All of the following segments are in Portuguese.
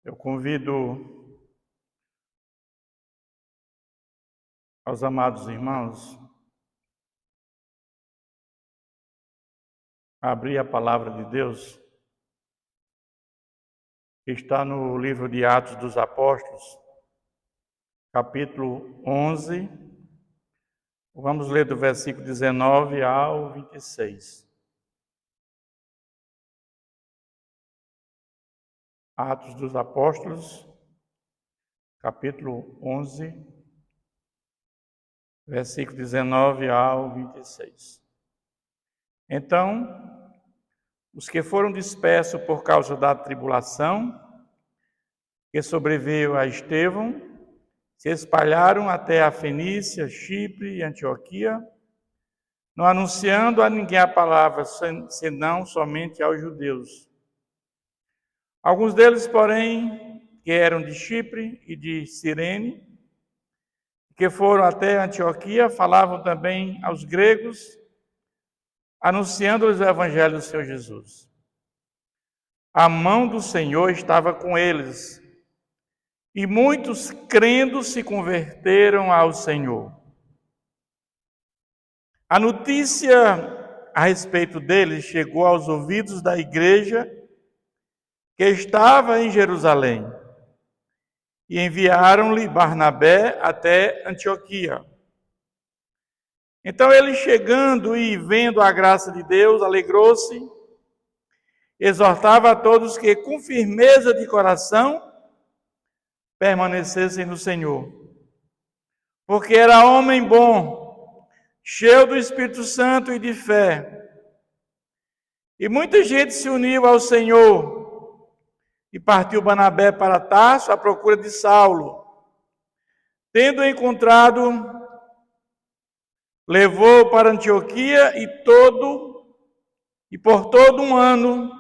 Eu convido aos amados irmãos a abrir a palavra de Deus, que está no livro de Atos dos Apóstolos, capítulo 11. Vamos ler do versículo 19 ao 26. Atos dos Apóstolos, capítulo 11, versículo 19 ao 26. Então, os que foram dispersos por causa da tribulação que sobreveio a Estevão, se espalharam até a Fenícia, Chipre e Antioquia, não anunciando a ninguém a palavra, senão somente aos judeus. Alguns deles, porém, que eram de Chipre e de Cirene, que foram até Antioquia, falavam também aos gregos, anunciando-lhes o evangelho do Senhor Jesus. A mão do Senhor estava com eles, e muitos crendo se converteram ao Senhor. A notícia a respeito deles chegou aos ouvidos da igreja que estava em Jerusalém, e enviaram-lhe Barnabé até Antioquia. Então ele, chegando e vendo a graça de Deus, alegrou-se, exortava a todos que com firmeza de coração permanecessem no Senhor, porque era homem bom, cheio do Espírito Santo e de fé. E muita gente se uniu ao Senhor, e partiu Barnabé para Tarso à procura de Saulo. Tendo encontrado, levou para Antioquia e por todo um ano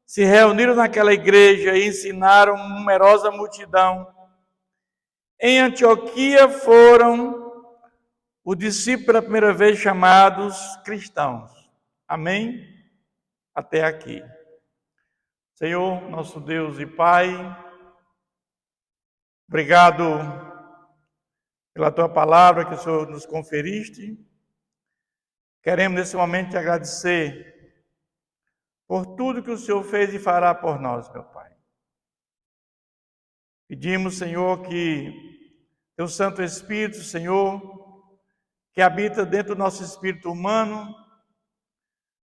se reuniram naquela igreja e ensinaram numerosa multidão. Em Antioquia foram os discípulos pela primeira vez chamados cristãos. Amém? Até aqui. Senhor, nosso Deus e Pai, obrigado pela Tua palavra que o Senhor nos conferiste. Queremos nesse momento te agradecer por tudo que o Senhor fez e fará por nós, meu Pai. Pedimos, Senhor, que Teu Santo Espírito, Senhor, que habita dentro do nosso espírito humano,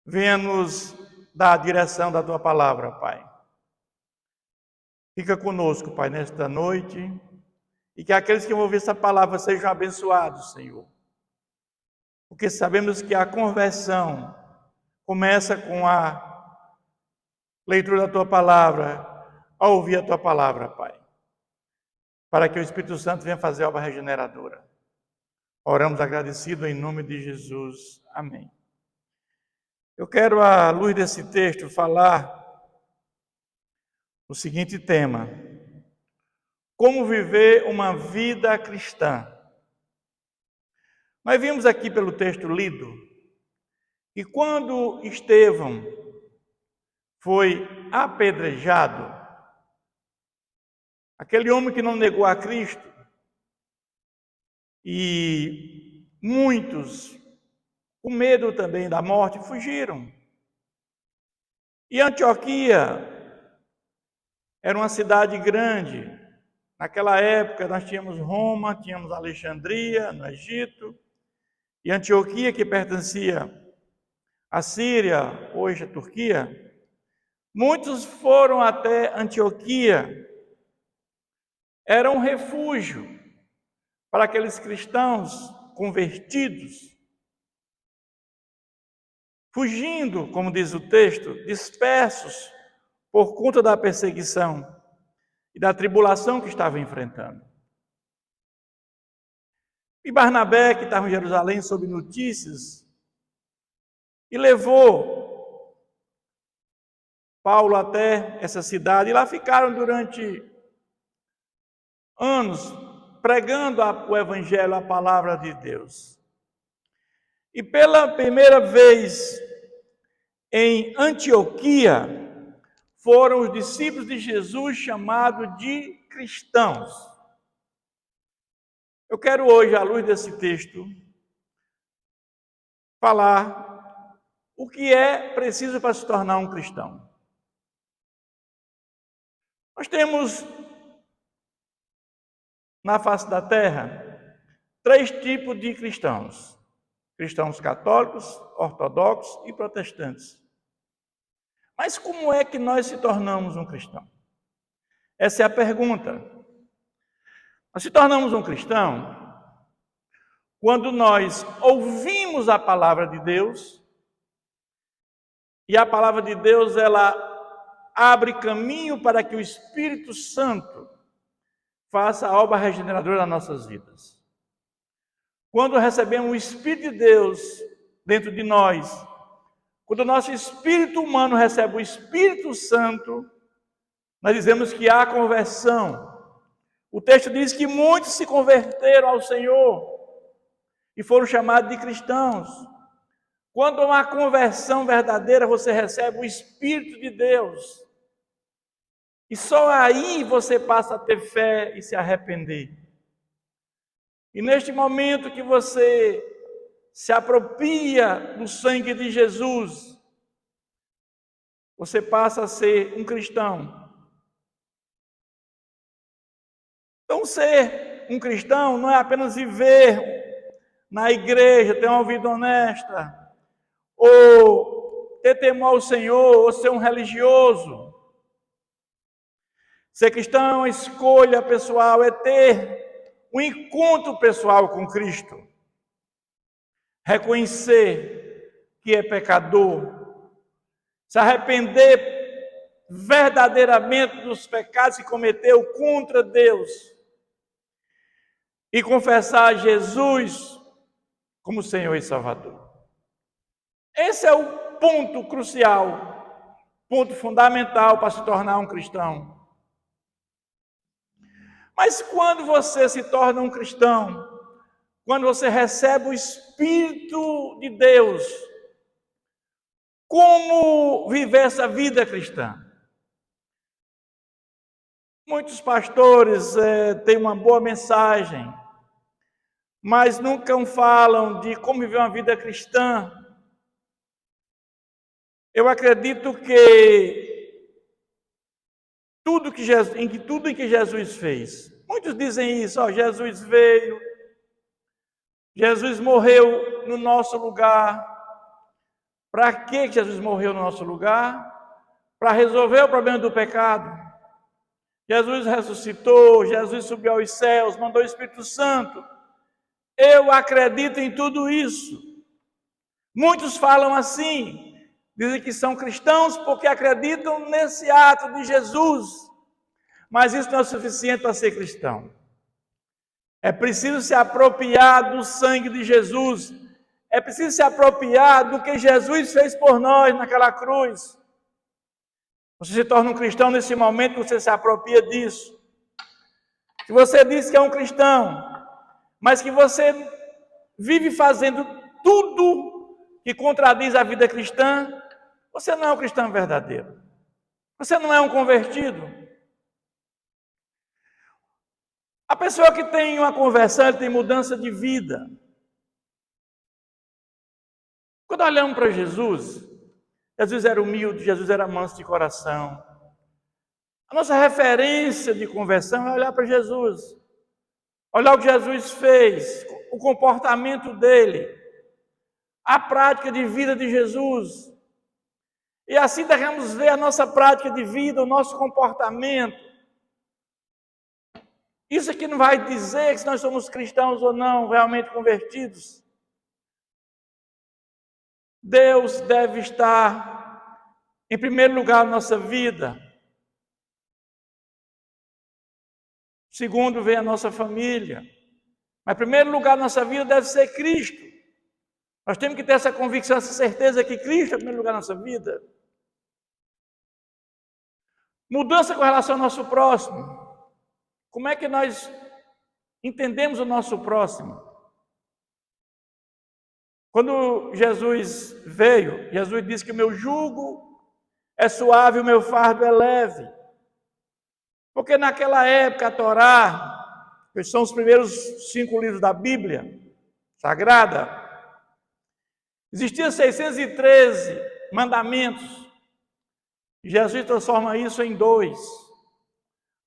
venha nos dar a direção da Tua palavra, Pai. Fica conosco, Pai, nesta noite, e que aqueles que vão ouvir essa palavra sejam abençoados, Senhor. Porque sabemos que a conversão começa com a leitura da Tua palavra, ao ouvir a Tua palavra, Pai. Para que o Espírito Santo venha fazer a obra regeneradora. Oramos agradecido em nome de Jesus. Amém. Eu quero, à luz desse texto, falar o seguinte tema: como viver uma vida cristã. Nós vimos aqui pelo texto lido que quando Estevão foi apedrejado, aquele homem que não negou a Cristo, e muitos, com medo também da morte, fugiram. E Antioquia era uma cidade grande. Naquela época nós tínhamos Roma, tínhamos Alexandria, no Egito, e Antioquia, que pertencia à Síria, hoje a Turquia. Muitos foram até Antioquia. Era um refúgio para aqueles cristãos convertidos, fugindo, como diz o texto, dispersos por conta da perseguição e da tribulação que estavam enfrentando. E Barnabé, que estava em Jerusalém, soube notícias e levou Paulo até essa cidade. E lá ficaram durante anos pregando o evangelho, a palavra de Deus. E pela primeira vez em Antioquia foram os discípulos de Jesus chamados de cristãos. Eu quero hoje, à luz desse texto, falar o que é preciso para se tornar um cristão. Nós temos na face da terra 3 tipos de cristãos: cristãos católicos, ortodoxos e protestantes. Mas como é que nós se tornamos um cristão? Essa é a pergunta. Nós se tornamos um cristão quando nós ouvimos a palavra de Deus, e a palavra de Deus, ela abre caminho para que o Espírito Santo faça a obra regeneradora das nossas vidas. Quando recebemos o Espírito de Deus dentro de nós, quando o nosso espírito humano recebe o Espírito Santo, nós dizemos que há conversão. O texto diz que muitos se converteram ao Senhor e foram chamados de cristãos. Quando há uma conversão verdadeira, você recebe o Espírito de Deus. E só aí você passa a ter fé e se arrepender. E neste momento que você se apropria do sangue de Jesus, você passa a ser um cristão. Então, ser um cristão não é apenas viver na igreja, ter uma vida honesta, ou ter temor ao Senhor, ou ser um religioso. Ser cristão é uma escolha pessoal, é ter um encontro pessoal com Cristo. Reconhecer que é pecador, se arrepender verdadeiramente dos pecados que cometeu contra Deus e confessar Jesus como Senhor e Salvador. Esse é o ponto crucial, ponto fundamental para se tornar um cristão. Mas quando você se torna um cristão, quando você recebe o Espírito de Deus, como viver essa vida cristã? Muitos pastores têm uma boa mensagem, mas nunca falam de como viver uma vida cristã. Eu acredito que tudo em que Jesus fez, muitos dizem isso, Jesus veio, Jesus morreu no nosso lugar. Para que Jesus morreu no nosso lugar? Para resolver o problema do pecado. Jesus ressuscitou, Jesus subiu aos céus, mandou o Espírito Santo. Eu acredito em tudo isso. Muitos falam assim, dizem que são cristãos porque acreditam nesse ato de Jesus. Mas isso não é suficiente para ser cristão. É preciso se apropriar do sangue de Jesus. É preciso se apropriar do que Jesus fez por nós naquela cruz. Você se torna um cristão nesse momento que você se apropria disso. Se você diz que é um cristão, mas que você vive fazendo tudo que contradiz a vida cristã, você não é um cristão verdadeiro. Você não é um convertido. A pessoa que tem uma conversão, ele tem mudança de vida. Quando olhamos para Jesus, Jesus era humilde, Jesus era manso de coração. A nossa referência de conversão é olhar para Jesus. Olhar o que Jesus fez, o comportamento dele, a prática de vida de Jesus. E assim devemos ver a nossa prática de vida, o nosso comportamento. Isso aqui não vai dizer que se nós somos cristãos ou não, realmente convertidos. Deus deve estar em primeiro lugar na nossa vida. Segundo, vem a nossa família. Mas em primeiro lugar na nossa vida deve ser Cristo. Nós temos que ter essa convicção, essa certeza que Cristo é em primeiro lugar na nossa vida. Mudança com relação ao nosso próximo. Como é que nós entendemos o nosso próximo? Quando Jesus veio, Jesus disse que o meu jugo é suave, o meu fardo é leve. Porque naquela época a Torá, que são os primeiros 5 livros da Bíblia Sagrada, existiam 613 mandamentos. Jesus transforma isso em 2.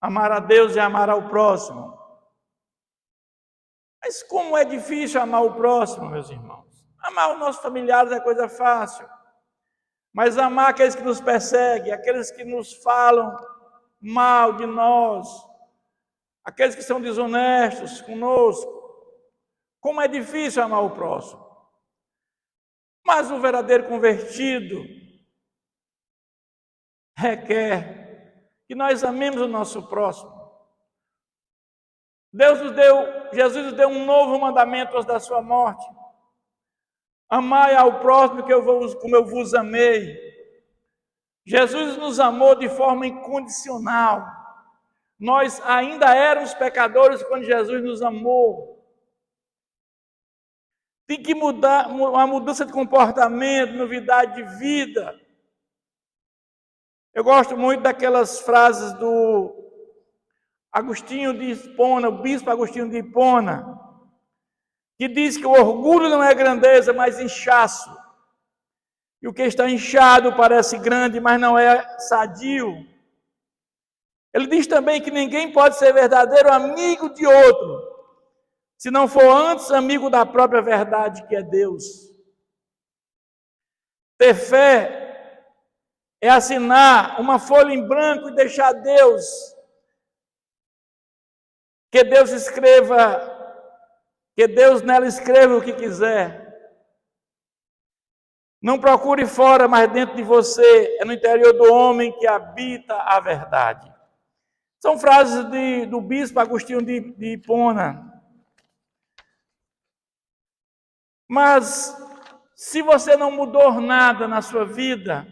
Amar a Deus e amar ao próximo. Mas como é difícil amar o próximo, meus irmãos. Amar os nossos familiares é coisa fácil. Mas amar aqueles que nos perseguem, aqueles que nos falam mal de nós, aqueles que são desonestos conosco, como é difícil amar o próximo. Mas o verdadeiro convertido requer que nós amemos o nosso próximo. Jesus nos deu um novo mandamento antes da sua morte. Amai ao próximo como eu vos amei. Jesus nos amou de forma incondicional. Nós ainda éramos pecadores quando Jesus nos amou. Tem que mudar, uma mudança de comportamento, novidade de vida. Eu gosto muito daquelas frases do Agostinho de Hipona, o bispo Agostinho de Hipona, que diz que o orgulho não é grandeza, mas inchaço. E o que está inchado parece grande, mas não é sadio. Ele diz também que ninguém pode ser verdadeiro amigo de outro, se não for antes amigo da própria verdade, que é Deus. Ter fé é assinar uma folha em branco e deixar Deus, que Deus nela escreva o que quiser. Não procure fora, mas dentro de você, é no interior do homem que habita a verdade. São frases do bispo Agostinho de Hipona. Mas, se você não mudou nada na sua vida,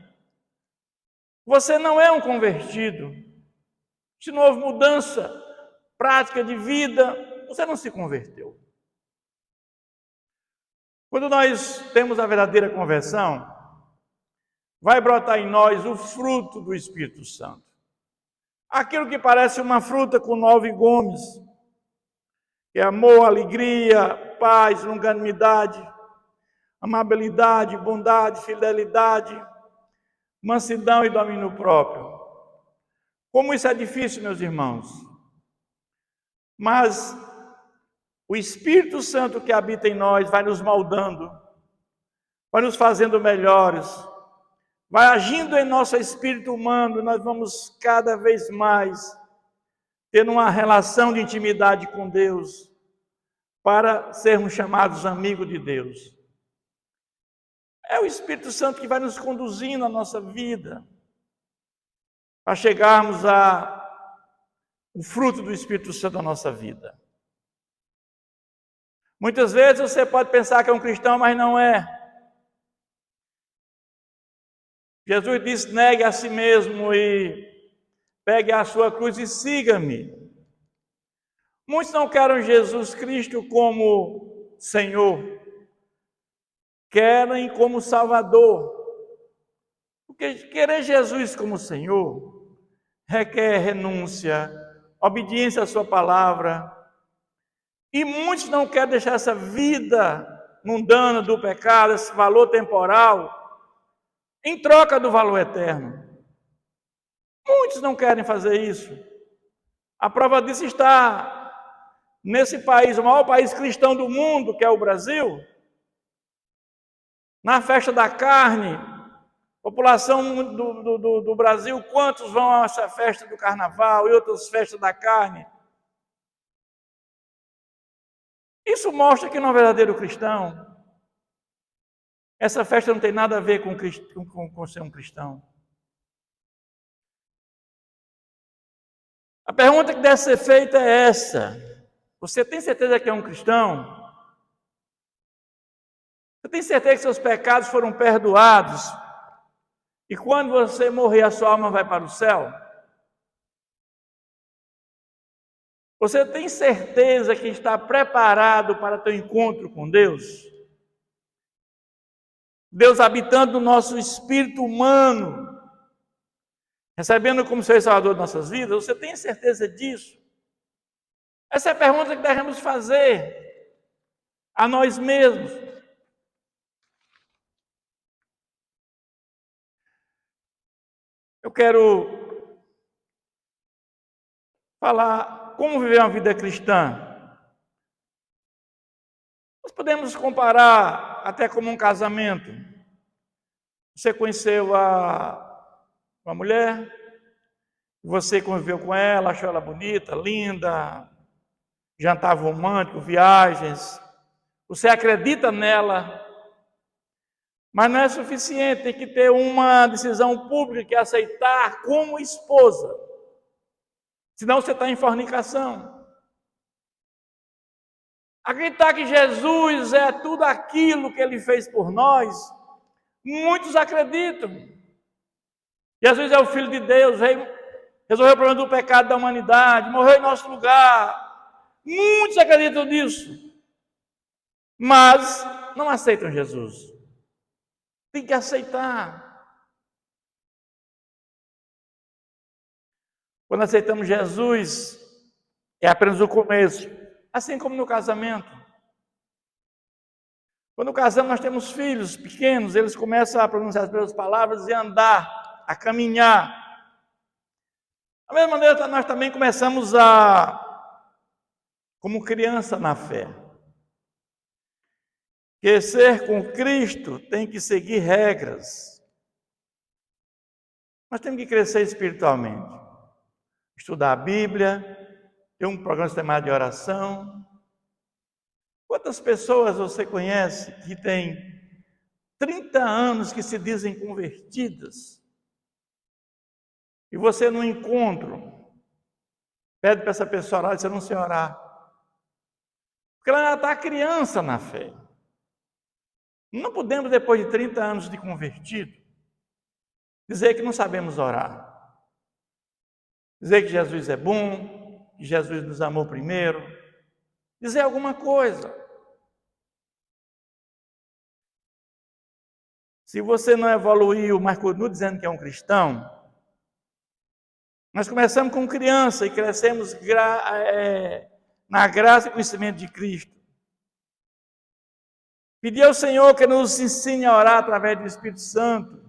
você não é um convertido. Se não houve mudança prática de vida, você não se converteu. Quando nós temos a verdadeira conversão, vai brotar em nós o fruto do Espírito Santo. Aquilo que parece uma fruta com 9 gumes, que é amor, alegria, paz, longanimidade, amabilidade, bondade, fidelidade, mansidão e domínio próprio. Como isso é difícil, meus irmãos. Mas o Espírito Santo que habita em nós vai nos moldando, vai nos fazendo melhores, vai agindo em nosso espírito humano, e nós vamos cada vez mais tendo uma relação de intimidade com Deus, para sermos chamados amigos de Deus. É o Espírito Santo que vai nos conduzindo a nossa vida, para chegarmos o fruto do Espírito Santo na nossa vida. Muitas vezes você pode pensar que é um cristão, mas não é. Jesus disse: negue a si mesmo e pegue a sua cruz e siga-me. Muitos não querem Jesus Cristo como Senhor, querem como Salvador. Porque querer Jesus como Senhor requer renúncia, obediência à sua palavra. E muitos não querem deixar essa vida mundana do pecado, esse valor temporal, em troca do valor eterno. Muitos não querem fazer isso. A prova disso está nesse país, o maior país cristão do mundo, que é o Brasil. Na festa da carne, população do Brasil, quantos vão a essa festa do carnaval e outras festas da carne? Isso mostra que não é um verdadeiro cristão. Essa festa não tem nada a ver com ser um cristão. A pergunta que deve ser feita é essa: você tem certeza que é um cristão? Você tem certeza que seus pecados foram perdoados? E quando você morrer, a sua alma vai para o céu? Você tem certeza que está preparado para ter um encontro com Deus? Deus habitando no nosso espírito humano, recebendo como Senhor e Salvador de nossas vidas? Você tem certeza disso? Essa é a pergunta que devemos fazer a nós mesmos. Eu quero falar como viver uma vida cristã. Nós podemos comparar até como um casamento. Você conheceu uma mulher, você conviveu com ela, achou ela bonita, linda, jantar romântico, viagens. Você acredita nela, mas não é suficiente, tem que ter uma decisão pública que é aceitar como esposa. Senão você está em fornicação. Acreditar que Jesus é tudo aquilo que Ele fez por nós, muitos acreditam. Jesus é o Filho de Deus, resolveu o problema do pecado da humanidade, morreu em nosso lugar. Muitos acreditam nisso, mas não aceitam Jesus. Tem que aceitar. Quando aceitamos Jesus, é apenas o começo, assim como no casamento. Quando casamos, nós temos filhos pequenos, eles começam a pronunciar as primeiras palavras e andar, a caminhar. Da mesma maneira, nós também começamos como criança na fé. Crescer com Cristo tem que seguir regras. Nós temos que crescer espiritualmente. Estudar a Bíblia, ter um programa sistemático de oração. Quantas pessoas você conhece que têm 30 anos que se dizem convertidas? E você no encontro pede para essa pessoa orar e você não se orar. Porque ela ainda está criança na fé. Não podemos, depois de 30 anos de convertido, dizer que não sabemos orar. Dizer que Jesus é bom, que Jesus nos amou primeiro. Dizer alguma coisa. Se você não evoluiu, mas continua dizendo que é um cristão, nós começamos com criança e crescemos na graça e conhecimento de Cristo. Pedir ao Senhor que nos ensine a orar através do Espírito Santo.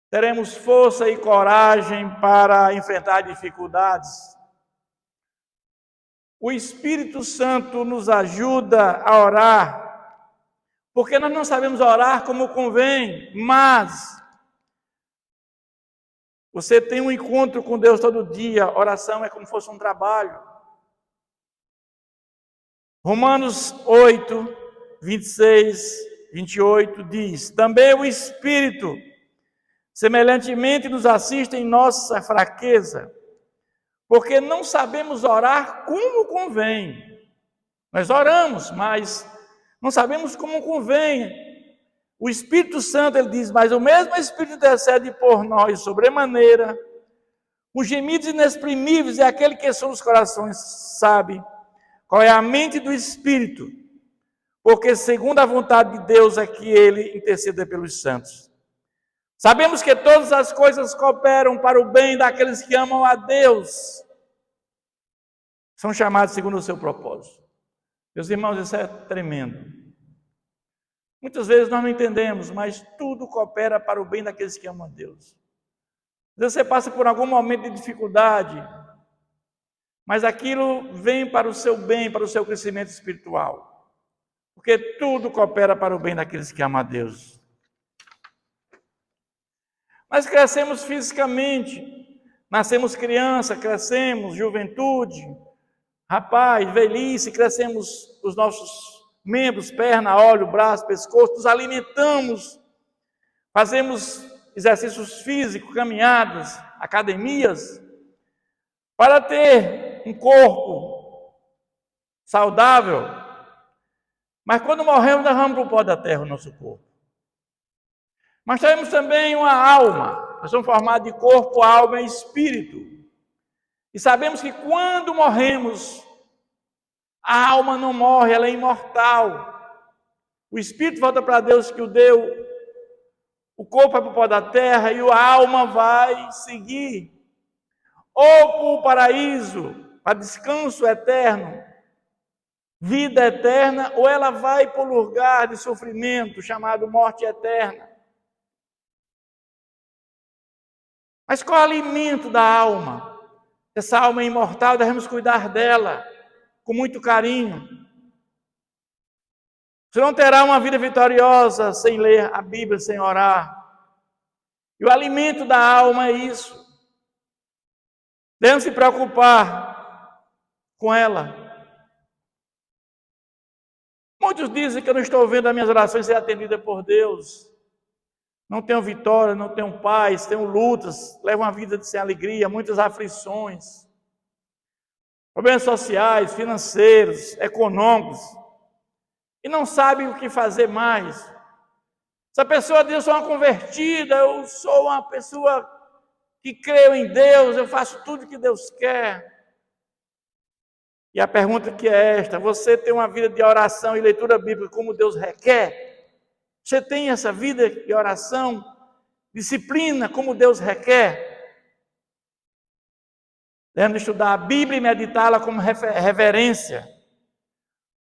Teremos força e coragem para enfrentar dificuldades. O Espírito Santo nos ajuda a orar, porque nós não sabemos orar como convém, mas você tem um encontro com Deus todo dia, oração é como se fosse um trabalho. Romanos 8, 26, 28 diz: também o Espírito semelhantemente nos assiste em nossa fraqueza, porque não sabemos orar como convém. Nós oramos, mas não sabemos como convém. O Espírito Santo, ele diz, mas o mesmo Espírito intercede por nós sobremaneira, com gemidos inexprimíveis, é aquele que são os corações, sabe qual é a mente do Espírito, porque segundo a vontade de Deus é que ele interceda pelos santos. Sabemos que todas as coisas cooperam para o bem daqueles que amam a Deus, são chamados segundo o seu propósito. Meus irmãos, isso é tremendo. Muitas vezes nós não entendemos, mas tudo coopera para o bem daqueles que amam a Deus. Às vezes você passa por algum momento de dificuldade, mas aquilo vem para o seu bem, para o seu crescimento espiritual. Porque tudo coopera para o bem daqueles que amam a Deus. Nós crescemos fisicamente, nascemos criança, crescemos, juventude, rapaz, velhice, crescemos os nossos membros, perna, olho, braço, pescoço, nos alimentamos, fazemos exercícios físicos, caminhadas, academias, para ter um corpo saudável. Mas quando morremos, nós vamos para o pó da terra, o nosso corpo. Mas temos também uma alma. Nós somos formados de corpo, alma e espírito. E sabemos que quando morremos, a alma não morre, ela é imortal. O espírito volta para Deus que o deu. O corpo vai para o pó da terra e a alma vai seguir. Ou para o paraíso, para descanso eterno, vida eterna, ou ela vai para o lugar de sofrimento chamado morte eterna. Mas qual é o alimento da alma? Essa alma é imortal, devemos cuidar dela com muito carinho. Você não terá uma vida vitoriosa sem ler a Bíblia, sem orar. E o alimento da alma é isso. Devemos se preocupar com ela. Muitos dizem que eu não estou vendo as minhas orações ser atendidas por Deus. Não tenho vitória, não tenho paz, tenho lutas, levo uma vida sem alegria, muitas aflições. Problemas sociais, financeiros, econômicos. E não sabe o que fazer mais. Se a pessoa diz, eu sou uma convertida, eu sou uma pessoa que creio em Deus, eu faço tudo que Deus quer. E a pergunta que é esta: você tem uma vida de oração e leitura bíblica como Deus requer? Você tem essa vida de oração, disciplina como Deus requer? Devemos estudar a Bíblia e meditá-la como reverência,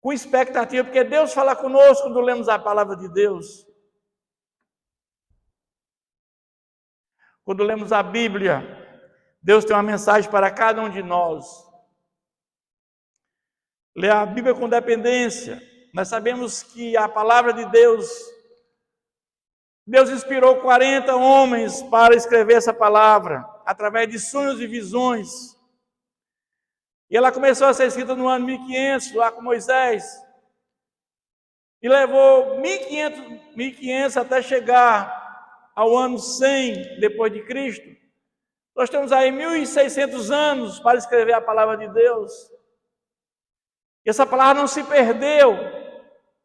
com expectativa, porque Deus fala conosco quando lemos a palavra de Deus. Quando lemos a Bíblia, Deus tem uma mensagem para cada um de nós. Ler a Bíblia com dependência. Nós sabemos que a palavra de Deus inspirou 40 homens para escrever essa palavra, através de sonhos e visões. E ela começou a ser escrita no ano 1500, lá com Moisés. E levou 1500 até chegar ao ano 100 depois de Cristo. Nós temos aí 1600 anos para escrever a palavra de Deus. E essa palavra não se perdeu,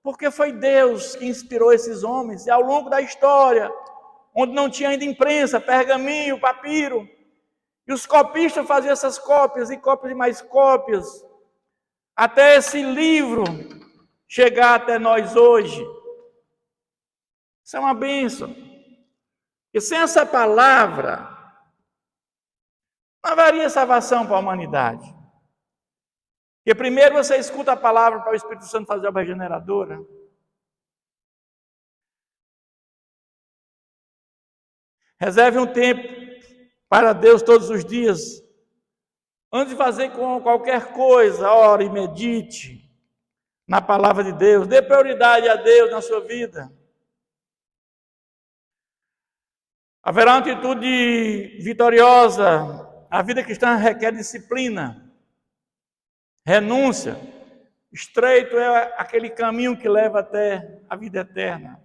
porque foi Deus que inspirou esses homens. E ao longo da história, onde não tinha ainda imprensa, pergaminho, papiro, e os copistas faziam essas cópias, e cópias de mais cópias, até esse livro chegar até nós hoje. Isso é uma bênção. E sem essa palavra, não haveria salvação para a humanidade. Porque primeiro você escuta a palavra para o Espírito Santo fazer a obra regeneradora. Reserve um tempo para Deus todos os dias. Antes de fazer com qualquer coisa, ore e medite na palavra de Deus. Dê prioridade a Deus na sua vida. Haverá uma atitude vitoriosa. A vida cristã requer disciplina, renúncia. Estreito é aquele caminho que leva até a vida eterna.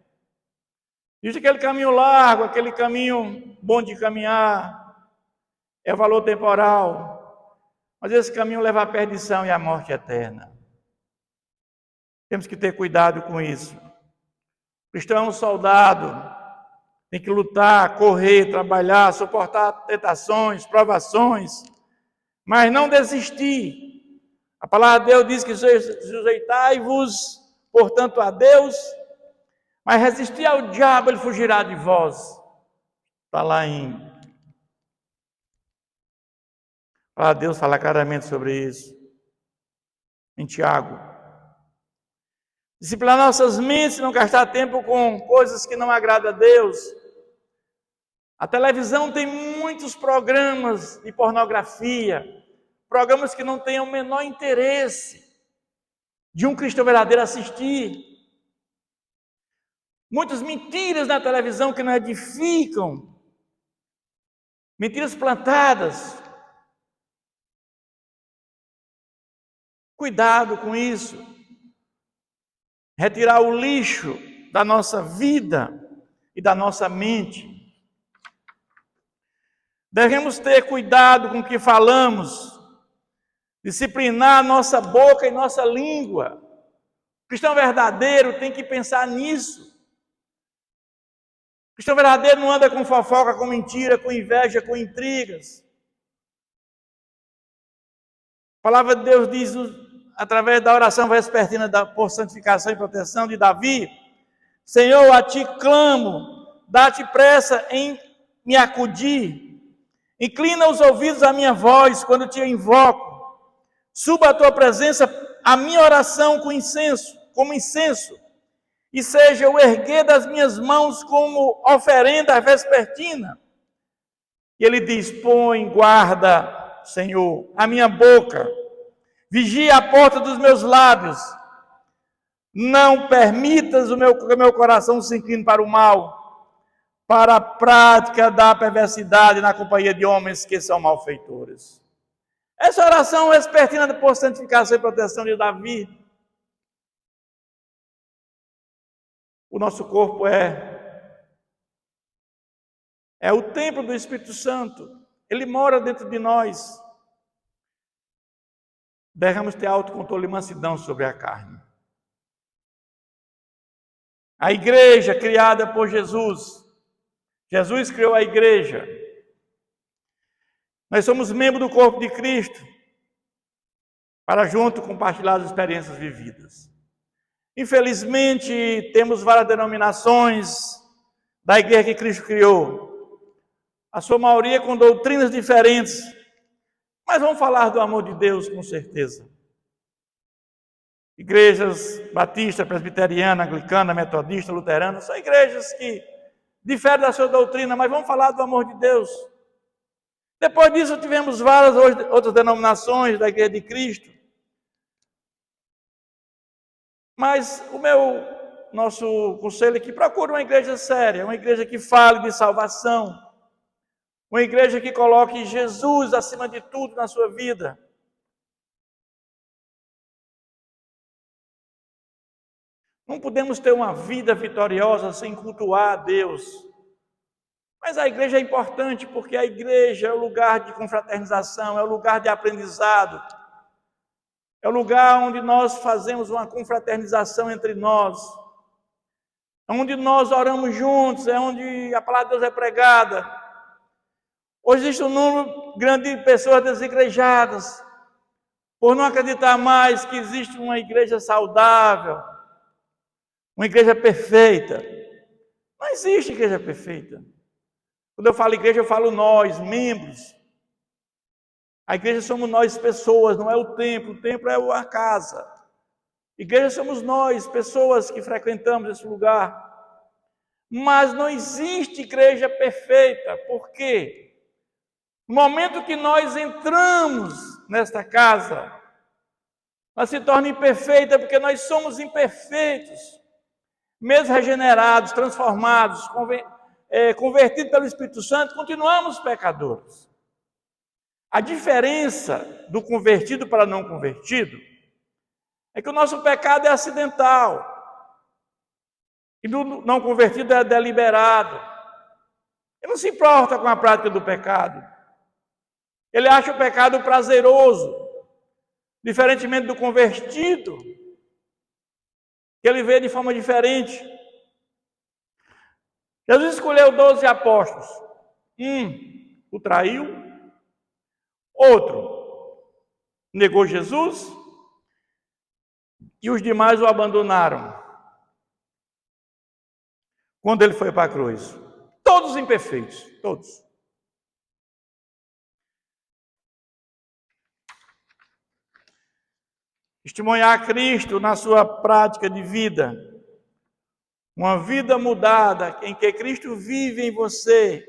Existe aquele caminho largo, aquele caminho bom de caminhar, é valor temporal. Mas esse caminho leva à perdição e à morte eterna. Temos que ter cuidado com isso. O cristão é um soldado. Tem que lutar, correr, trabalhar, suportar tentações, provações, mas não desistir. A palavra de Deus diz que sujeitai-vos, portanto, a Deus, mas resistir ao diabo, ele fugirá de vós. Está lá a palavra de Deus fala claramente sobre isso. Em Tiago. Disciplinar nossas mentes, não gastar tempo com coisas que não agradam a Deus. A televisão tem muitos programas de pornografia, programas que não têm o menor interesse de um cristão verdadeiro assistir. Muitas mentiras na televisão que não edificam, mentiras plantadas. Cuidado com isso. Retirar o lixo da nossa vida e da nossa mente. Devemos ter cuidado com o que falamos, disciplinar nossa boca e nossa língua. O cristão verdadeiro tem que pensar nisso. O cristão verdadeiro não anda com fofoca, com mentira, com inveja, com intrigas. A palavra de Deus diz, através da oração vespertina por santificação e proteção de Davi: Senhor, a ti clamo, dá-te pressa em me acudir. Inclina os ouvidos à minha voz quando te invoco. Suba à tua presença a minha oração com incenso, como incenso, e seja o erguer das minhas mãos como oferenda vespertina. E ele diz: põe guarda, Senhor, a minha boca, vigia a porta dos meus lábios. Não permitas que o meu coração se incline para o mal, para a prática da perversidade na companhia de homens que são malfeitores. Essa oração vespertina por santificação e proteção de Davi. O nosso corpo é o templo do Espírito Santo. Ele mora dentro de nós. Devemos ter autocontrole e mansidão sobre a carne. A igreja criada por Jesus. Jesus criou a igreja. Nós somos membros do corpo de Cristo para junto compartilhar as experiências vividas. Infelizmente, temos várias denominações da igreja que Cristo criou. A sua maioria com doutrinas diferentes. Mas vamos falar do amor de Deus com certeza. Igrejas batista, presbiteriana, anglicana, metodista, luterana, são igrejas que diferem da sua doutrina, mas vamos falar do amor de Deus. Depois disso, tivemos várias outras denominações da Igreja de Cristo. Mas nosso conselho é que procure uma igreja séria, uma igreja que fale de salvação, uma igreja que coloque Jesus acima de tudo na sua vida. Não podemos ter uma vida vitoriosa sem cultuar a Deus. Mas a igreja é importante porque a igreja é o lugar de confraternização, é o lugar de aprendizado. É o lugar onde nós fazemos uma confraternização entre nós. É onde nós oramos juntos, é onde a palavra de Deus é pregada. Hoje existe um número grande de pessoas desigrejadas, por não acreditar mais que existe uma igreja saudável, uma igreja perfeita. Não existe igreja perfeita. Quando eu falo igreja, eu falo nós, membros. A igreja somos nós, pessoas, não é o templo é a casa. Igreja somos nós, pessoas que frequentamos esse lugar. Mas não existe igreja perfeita. Por quê? No momento que nós entramos nesta casa, ela se torna imperfeita porque nós somos imperfeitos. Mesmo regenerados, transformados, convertidos pelo Espírito Santo, continuamos pecadores. A diferença do convertido para não convertido é que o nosso pecado é acidental e do não convertido é deliberado. Ele não se importa com a prática do pecado. Ele acha o pecado prazeroso, diferentemente do convertido, que ele vê de forma diferente. Jesus escolheu 12 apóstolos. O traiu. Outro negou Jesus. E os demais o abandonaram. Quando ele foi para a cruz. Todos imperfeitos. Todos. Testemunhar Cristo na sua prática de vida. Uma vida mudada em que Cristo vive em você.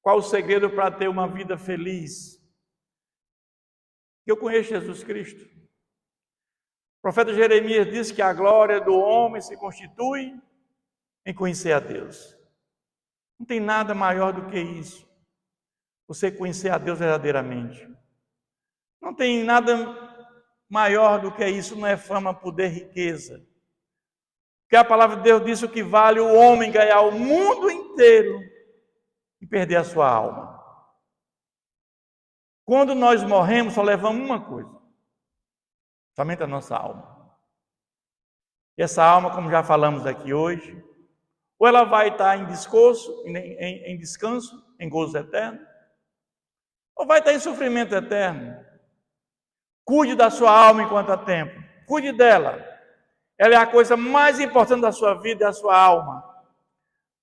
Qual o segredo para ter uma vida feliz? Eu conheço Jesus Cristo. O profeta Jeremias disse que a glória do homem se constitui em conhecer a Deus. Não tem nada maior do que isso. Você conhecer a Deus verdadeiramente. Não tem nada maior do que isso, não é fama, poder, riqueza. Porque a palavra de Deus diz o que vale o homem ganhar o mundo inteiro e perder a sua alma. Quando nós morremos, só levamos uma coisa. Somente a nossa alma. E essa alma, como já falamos aqui hoje, ou ela vai estar em descanso, em gozo eterno, ou vai estar em sofrimento eterno. Cuide da sua alma enquanto há tempo. Cuide dela. Ela é a coisa mais importante da sua vida, é a sua alma.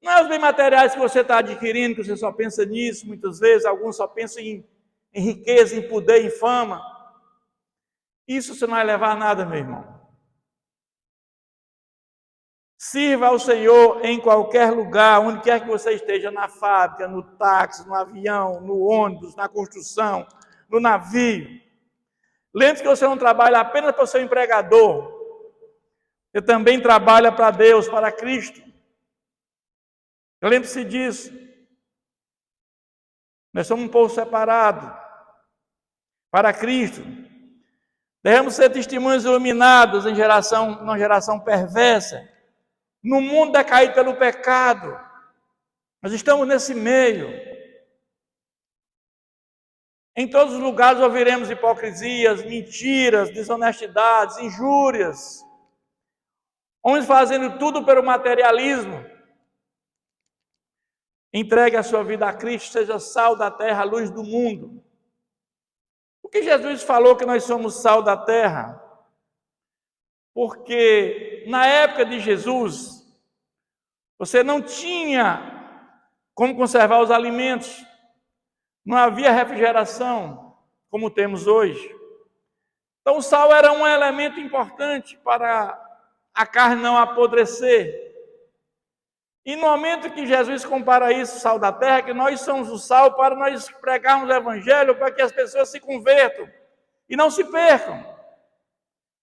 Não é os bens materiais que você está adquirindo, que você só pensa nisso, muitas vezes, alguns só pensam em riqueza, em poder, em fama. Isso você não vai levar a nada, meu irmão. Sirva ao Senhor em qualquer lugar, onde quer que você esteja, na fábrica, no táxi, no avião, no ônibus, na construção, no navio. Lembre-se que você não trabalha apenas para o seu empregador. Você também trabalha para Deus, para Cristo. Lembre-se disso. Nós somos um povo separado para Cristo. Devemos ser testemunhas iluminados numa geração perversa, no mundo decaído pelo pecado. Nós estamos nesse meio. Em todos os lugares ouviremos hipocrisias, mentiras, desonestidades, injúrias. Homens fazendo tudo pelo materialismo. Entregue a sua vida a Cristo, seja sal da terra, luz do mundo. Por que Jesus falou que nós somos sal da terra? Porque na época de Jesus, você não tinha como conservar os alimentos. Não havia refrigeração, como temos hoje. Então o sal era um elemento importante para a carne não apodrecer. E no momento que Jesus compara isso, sal da terra, que nós somos o sal para nós pregarmos o evangelho, para que as pessoas se convertam e não se percam.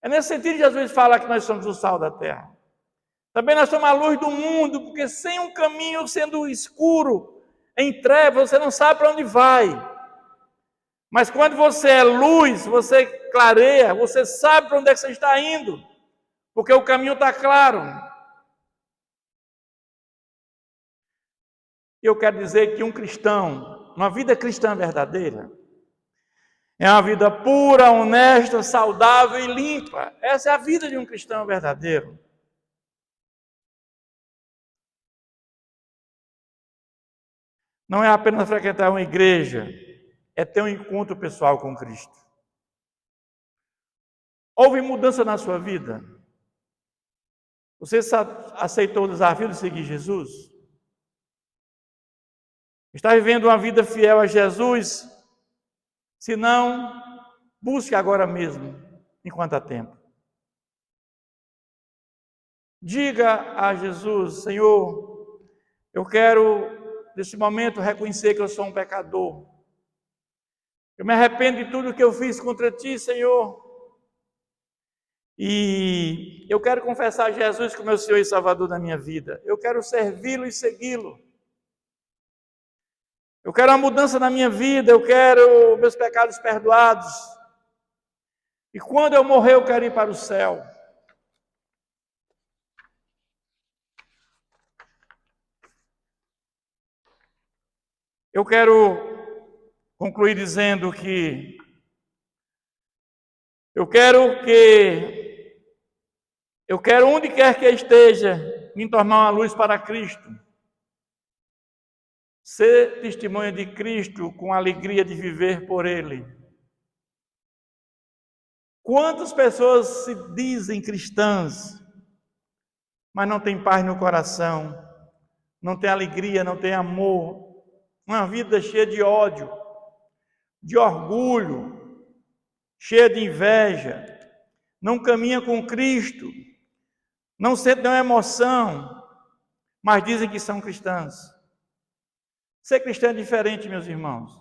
É nesse sentido que Jesus fala que nós somos o sal da terra. Também nós somos a luz do mundo, porque sem um caminho sendo escuro, em trevas, você não sabe para onde vai. Mas quando você é luz, você clareia, você sabe para onde é que você está indo, porque o caminho está claro. Eu quero dizer que um cristão, uma vida cristã verdadeira, é uma vida pura, honesta, saudável e limpa. Essa é a vida de um cristão verdadeiro. Não é apenas frequentar uma igreja, é ter um encontro pessoal com Cristo. Houve mudança na sua vida? Você aceitou o desafio de seguir Jesus? Está vivendo uma vida fiel a Jesus? Se não, busque agora mesmo, enquanto há tempo. Diga a Jesus: Senhor, eu quero, nesse momento, reconhecer que eu sou um pecador. Eu me arrependo de tudo que eu fiz contra Ti, Senhor. E eu quero confessar a Jesus como meu Senhor e Salvador da minha vida. Eu quero servi-lo e segui-lo. Eu quero uma mudança na minha vida, eu quero meus pecados perdoados. E quando eu morrer, eu quero ir para o céu. Eu quero concluir dizendo que eu quero onde quer que esteja, me tornar uma luz para Cristo. Ser testemunha de Cristo com a alegria de viver por Ele. Quantas pessoas se dizem cristãs, mas não têm paz no coração, não têm alegria, não têm amor, uma vida cheia de ódio, de orgulho, cheia de inveja, não caminha com Cristo, não sentem nenhuma emoção, mas dizem que são cristãs. Ser cristão é diferente, meus irmãos.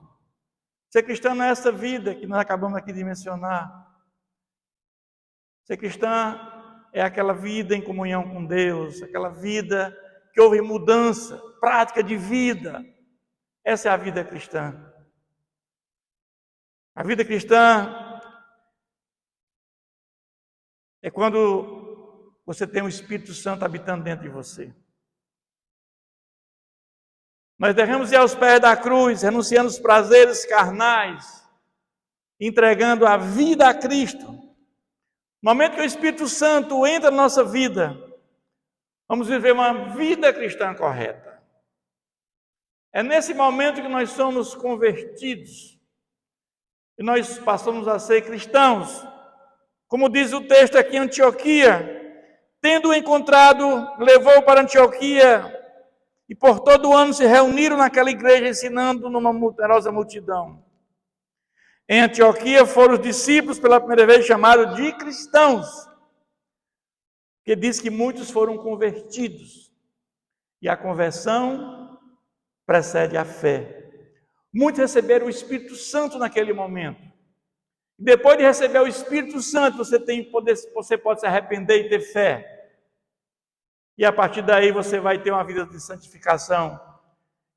Ser cristão não é essa vida que nós acabamos aqui de mencionar. Ser cristão é aquela vida em comunhão com Deus, aquela vida que houve mudança, prática de vida. Essa é a vida cristã. A vida cristã é quando você tem o Espírito Santo habitando dentro de você. Nós devemos ir aos pés da cruz, renunciando os prazeres carnais, entregando a vida a Cristo. No momento que o Espírito Santo entra na nossa vida, vamos viver uma vida cristã correta. É nesse momento que nós somos convertidos e nós passamos a ser cristãos. Como diz o texto aqui, Antioquia, tendo encontrado, levou para Antioquia e por todo o ano se reuniram naquela igreja ensinando numa numerosa multidão. Em Antioquia foram os discípulos pela primeira vez chamados de cristãos, que diz que muitos foram convertidos, e a conversão precede a fé. Muitos receberam o Espírito Santo naquele momento. Depois de receber o Espírito Santo, você pode se arrepender e ter fé. E a partir daí você vai ter uma vida de santificação.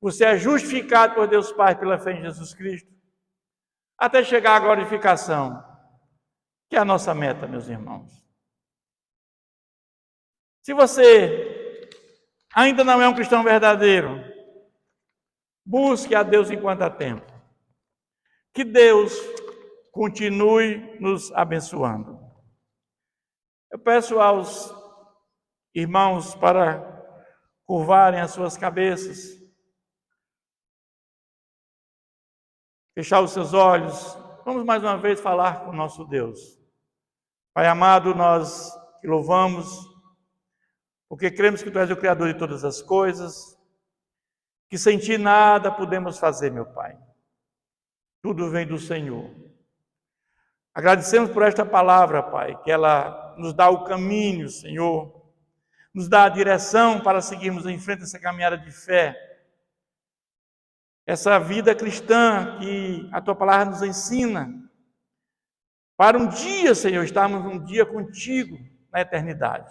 Você é justificado por Deus Pai pela fé em Jesus Cristo, até chegar à glorificação, que é a nossa meta, meus irmãos. Se você ainda não é um cristão verdadeiro, busque a Deus enquanto há tempo. Que Deus continue nos abençoando. Eu peço aos irmãos para curvarem as suas cabeças, fechar os seus olhos. Vamos mais uma vez falar com o nosso Deus. Pai amado, nós te louvamos, porque cremos que Tu és o Criador de todas as coisas, que sem Ti nada podemos fazer, meu Pai. Tudo vem do Senhor. Agradecemos por esta palavra, Pai, que ela nos dá o caminho, Senhor, nos dá a direção para seguirmos em frente essa caminhada de fé, essa vida cristã que a Tua palavra nos ensina, para um dia, Senhor, estarmos um dia contigo na eternidade.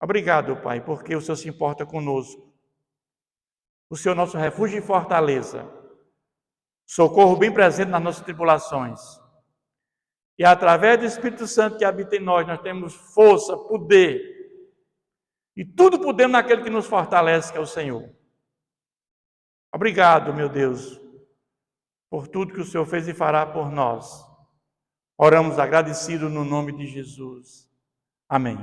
Obrigado, Pai, porque o Senhor se importa conosco. O Senhor é nosso refúgio e fortaleza, socorro bem presente nas nossas tribulações. E através do Espírito Santo que habita em nós temos força, poder, e tudo podemos naquele que nos fortalece, que é o Senhor. Obrigado, meu Deus, por tudo que o Senhor fez e fará por nós. Oramos agradecidos no nome de Jesus. Amém.